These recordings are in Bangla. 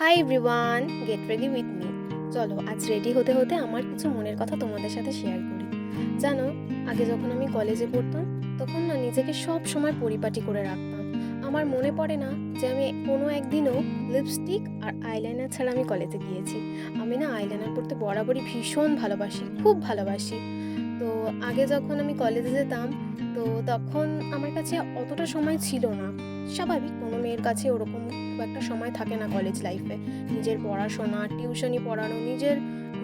Hi everyone, get ready with me. চলো আজ রেডি হতে হতে আমার কিছু মনের কথা তোমাদের সাথে শেয়ার করি। জানো, আগে যখন আমি কলেজে পড়তাম তখন না নিজেকে সব সময় পরিপাটি করে রাখতাম। আমার মনে পড়ে না যে আমি কোনো একদিনও লিপস্টিক আর আইলাইনার ছাড়া আমি কলেজে গিয়েছি। আমি না আইলাইনার পরতে বরাবরই ভীষণ ভালোবাসি, খুব ভালোবাসি। তো আগে যখন আমি কলেজে যেতাম তো তখন আমার কাছে অতটা সময় ছিল না। স্বাভাবিক, কোনো মেয়ের কাছে ওরকম খুব একটা সময় থাকে না কলেজ লাইফে। নিজের পড়াশোনা, টিউশনি পড়ানো,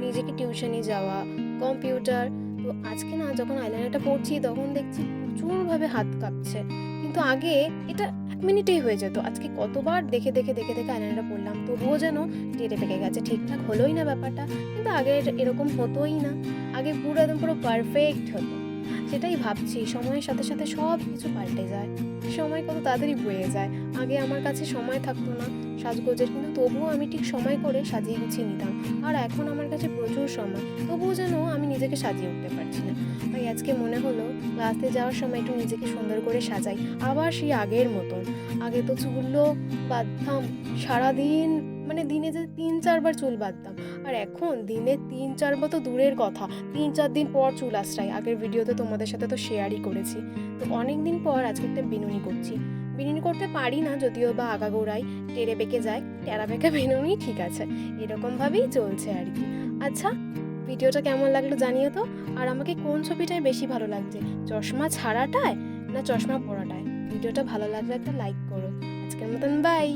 নিজেকে টিউশনি যাওয়া, কম্পিউটার। তো আজকে না যখন আইলাইনারটা পড়ছি তখন দেখছি প্রচুরভাবে হাত কাঁপছে। কিন্তু আগে এটা 1 মিনিটেই হয়ে যেত। আজকে কতবার দেখে দেখে দেখে দেখে আইলাইনারটা পড়লাম, তবুও যেন টেরে পেকে গেছে, ঠিকঠাক হলোই না ব্যাপারটা। কিন্তু আগে এরকম হতোই না। আগে পুরো পারফেক্ট হতো। সেটাই ভাবছি, সময়ের সাথে সাথে সব কিছু পাল্টে যায়। সময় কত তাড়াতাড়ি বয়ে যায়। আগে আমার কাছে সময় থাকতো না সাজগোজের, কিন্তু তবুও আমি ঠিক সময় করে সাজিয়ে গুছিয়ে নিতাম। আর এখন আমার কাছে প্রচুর সময়, তবুও যেন আমি নিজেকে সাজিয়ে উঠতে পারছি না। তাই আজকে মনে হলো ক্লাসে যাওয়ার সময় একটু নিজেকে সুন্দর করে সাজাই, আবার সেই আগের মতন। আগে তো চুলও বাঁধতাম সারাদিন, মানে দিনে যে 3-4 বার চুল বাঁধতাম। আর এখন দিনে 3-4 বার তো দূরের কথা, 3-4 দিন পর চুল আঁচড়াই। আগের ভিডিওতে তোমাদের সাথে তো শেয়ারই করেছি। তো অনেক দিন পর আজকে একটা বিনুনি করছি। বিনুনি করতে পারি না যদিও, বা আগাগোড়াই টেরে বেঁকে যায়, টেরা বেঁকা বিনুনি ঠিক আছে, এরকমভাবেই চলছে আর কি। আচ্ছা, ভিডিওটা কেমন লাগলো জানিও তো। আর আমাকে কোন ছবিটায় বেশি ভালো লাগছে, চশমা ছাড়াটায় না চশমা পরাটায়? ভিডিওটা ভালো লাগলে একটা লাইক করো। আজকের মতন বাই।